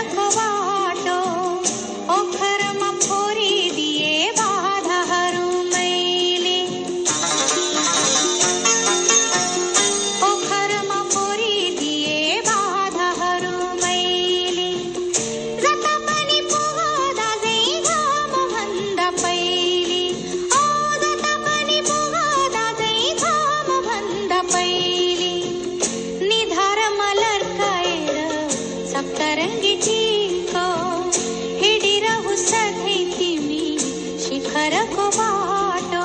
शिखरको बाटो ओखरमा फोरिदिए बाधाहरू मैले ओखरमा फोरिदिए बाधाहरू मैले जता पनि पुग्दा चाहिँ घामभन्दा पहिले ओ जता पनि पुग्दा चाहिँ घामभन्दा पहिले निधारमा लड्काएर सप्तरङ्गी टिको हिँडिरहु सधैँ तिमी शिखरको बाटो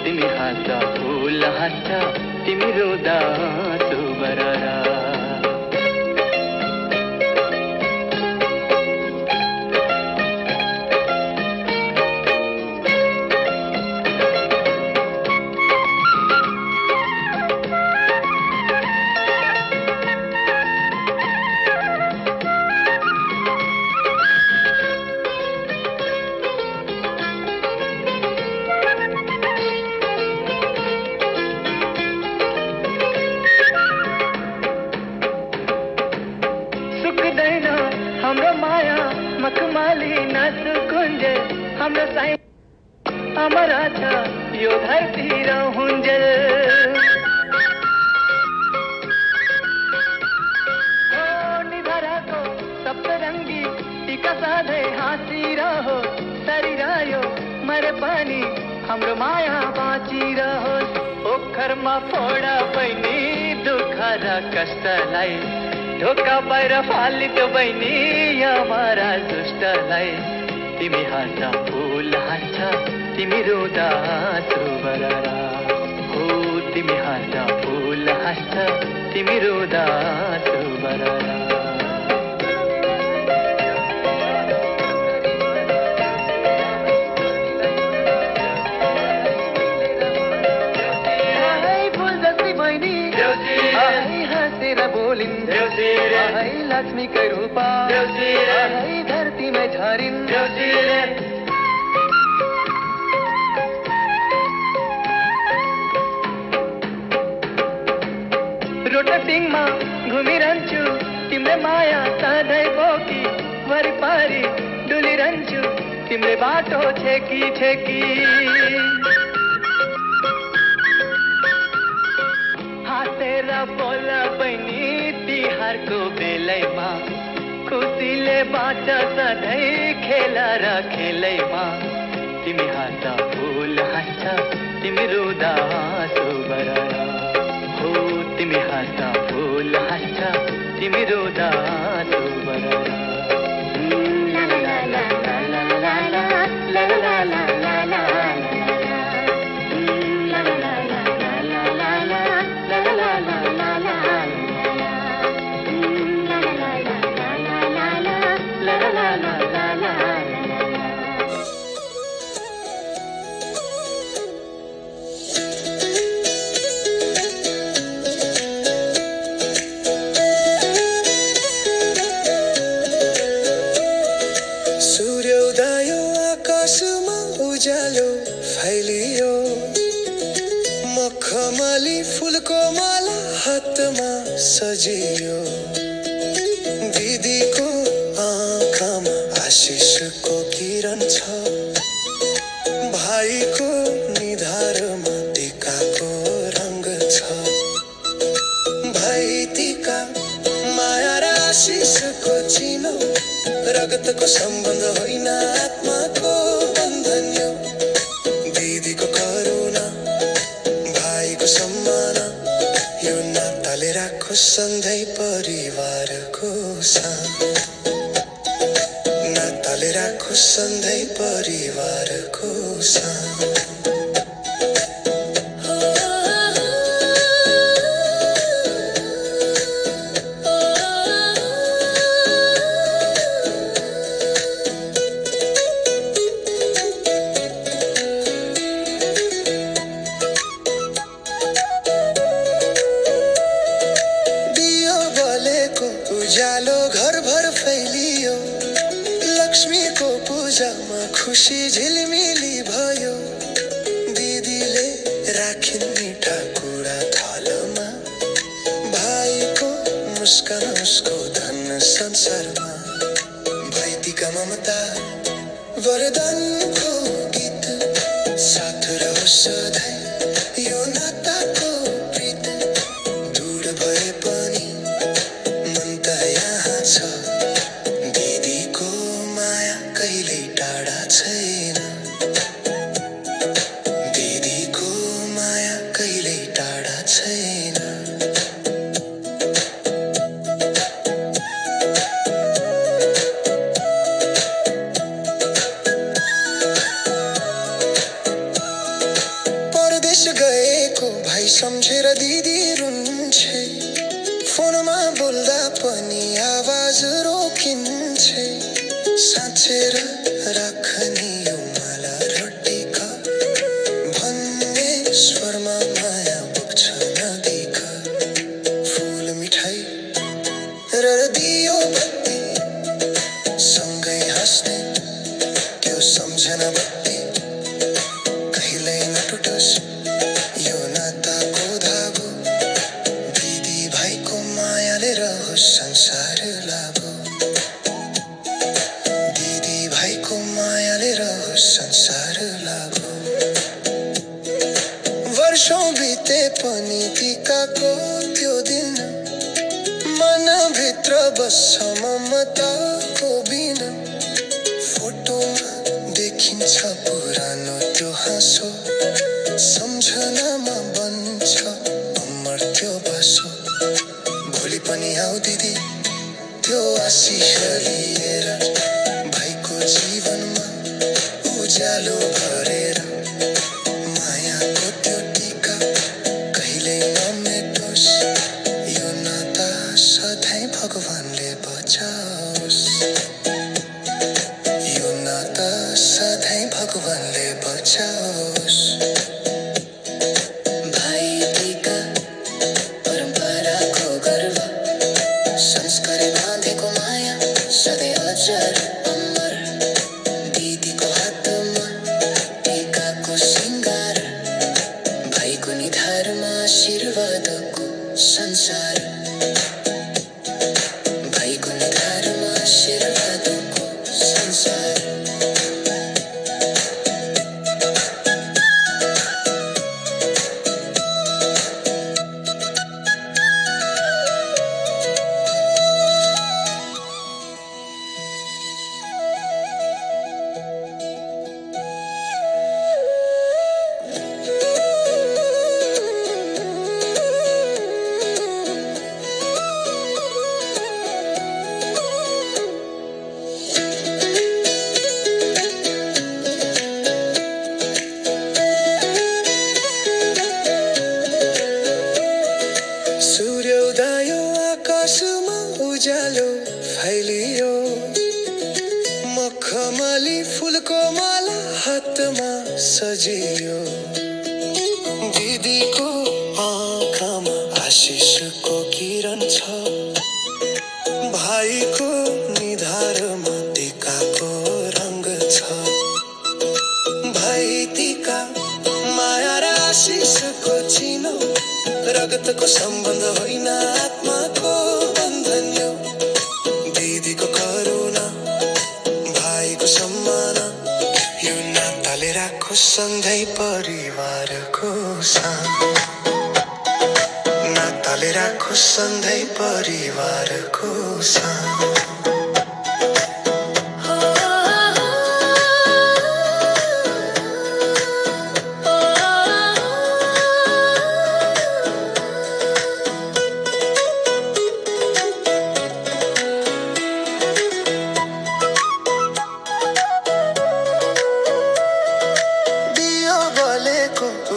तिमी हाँस्दा फूल हाँस्छ तिमी रुँदा सुबररा साई अमरा छ यो धरती रहूंजल निधराको सप्तरङ्गी टीका साधै हाँसिरहो सरिरह्यो मरे पनि हाम्रो माया बाँचिरहोस् ओखरमा फोडा बहिनी दुःख र कष्टलाई ढोका बाहिर फालिद बहिनी यमरा दुष्टलाई तिमी हाँस्दा फुल हाँस्छ तिमी रुँदा आँसु बररा हो तिमी हाँस्दा फुल हाँस्छ तिमी रुँदा आँसु बररा लक्ष्मी के रूपा धरती में झरिन रोटटिङमा घुमिरहन्छु तिम्रो माया सधैँ बोकी वरिपरि डुलिरहन्छु तिम्रो बाटो छेकी छेकी हाँसेर बोल बहिनी तिहारको बेलैमा खुसीले बाँच सधैँ खेल र खेलैमा तिमी हाँस्दा फुल हाँस्छ तिमी रुँदा आँसु बररा हो तिमी हाँस्दा फुल हाँस्छ तिमी रुँदा आँसु बररा मखमली फूलको माला हातमा सजियो दिदीको आँखामा आशिषको किरण छ भाइको निधारमा टीकाको रंग छ भाइ टीका माया र आशिषको चिनो रगतको सम्बन्ध होइन आत्माको बन्धन यो दिदीको करुणा भाइको सम्मान यो नाताले राखो सधैँ परिवारको साथ नाताले राखो सधैँ परिवारको साथ उजालो घरभर फैलियो लक्ष्मीको पूजामा खुशी झिलमिली भयो दिदीले राखिन् मिठा कुरा थालमा भाइको मुस्कान उसको धन संसारमा भाइटीका ममता वरदानको गीत साथ रहोस् सधैँ यो नाताको प्रीत दूर भए पनि दिदीको माया कहिल्यै टाढा छैन दिदीको माया कहिल्यै टाढा छैन परदेश गएको भाइ सम्झेर दिदी रुन्छे फोनमा बोल्दा पनि आवाज रोकिन्छे साँचेर राख्ने यो माला रोटीका भन्ने स्वरमा माया बोक्छ नदीका फूल मिठाई र दियो बत्ती सँगै हाँस्ने त्यो सम्झना बत्ती कहिल्यै नटुटोस् यो नाताको धागो संसार लाभो दिदी भाइको मायाले रहोस् संसार लाग्यो वर्षौं बिते पनि टीकाको त्यो दिन मनभित्र बस्छ ममताको बिन फोटोमा देखिन्छ पुरानो त्यो हाँसो सम्झनामा बन्छ अमर त्यो बसो भोलि पनि आऊ दिदी त्यो आशिष लिएर भाइको जीवनमा उज्यालो भरेर मायाको त्यो टीका कहिल्यै नमेटोस् यो नाता सधैँ भगवानले बचाओस् यो नाता सधैँ भगवानले बचाओस् भाइ टीका परम्पराको गर्व संस्कार बाँधेको माया सधैँ अजर अमर दिदीको हातमा टीकाको सिंगार भाइको निधारमा आशीर्वादको संसार भाइको निधारमा आशीर्वादको संसार सूर्योदय आकाशमा उज्यालो फैलियो मखमली फुलको माला हातमा सजियो दिदीको आँखामा आशिषको किरण छ भाइको निधारमा टीकाको रंग छ भाइ टीका माया र आशिषको चिनो रगतको सम्बन्ध होइन आत्माको बन्धन यो दिदीको करुणा भाइको सम्मान यो नाताले राखो सधैँ परिवारको सान नाताले राखो सधैँ परिवारको सान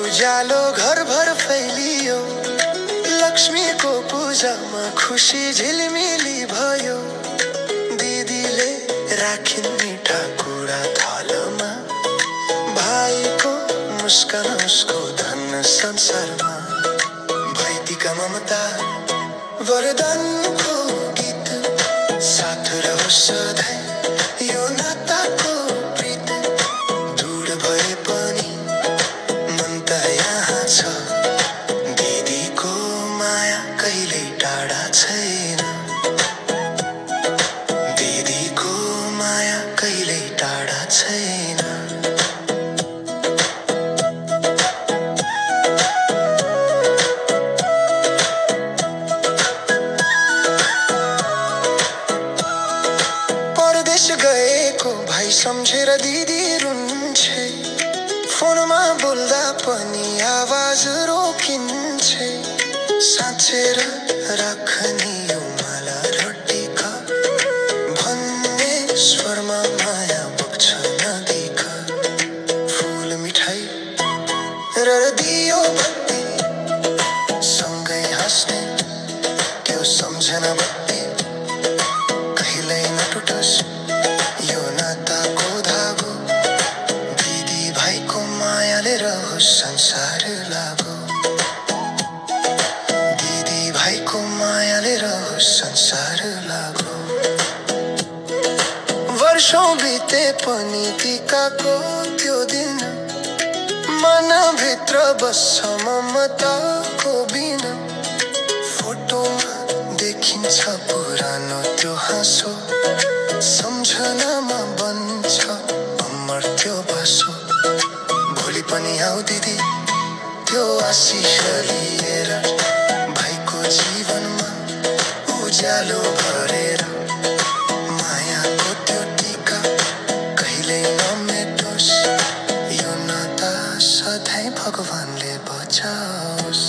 उज्यालो घरभर फैलियो लक्ष्मीको पूजामा खुसी झिलिमिली भयो दिदीले राखिन् मिठा कुरा थालमा भाइको मुस्कान उसको धन संसारमा भाइटीका ममता वरदानको गीत साथ रहोस् सधैँ यो नाताको प्रीत दूर भए पनि दिदीको माया कहिल्यै टाढा छैन दिदीको माया कहिल्यै टाढा छैन परदेश गएको भाइ सम्झेर दिदी रुन्छे फोनमा बोल्दा पनि आवाज रोकिन्छे साँचेर राख्ने यो माला र टीका भन्ने स्वरमा माया बग्छ नदेखा फुल मिठाई र दियो बत्ती सँगै हाँस्ने त्यो सम्झना बत्ती कहिल्यै नटुटोस् यो नाताको धागो दिदी भाइको मायाले रहोस् संसार लागो दिदी भाइको मायाले रहोस् संसार लागो वर्षौं बिते पनि टीकाको त्यो दिन मनभित्र बस्छ ममताको बिन फोटोमा देखिन्छ पुरानो त्यो हाँसो सम्झनामा बन्छ अमर त्यो बसो पनि आऊ दिदी त्यो आशिष लिएर भाइको जीवनमा उज्यालो भरेर मायाको त्यो टीका कहिल्यै नमेटोस् यो नाता सधैँ भगवानले बचाओस्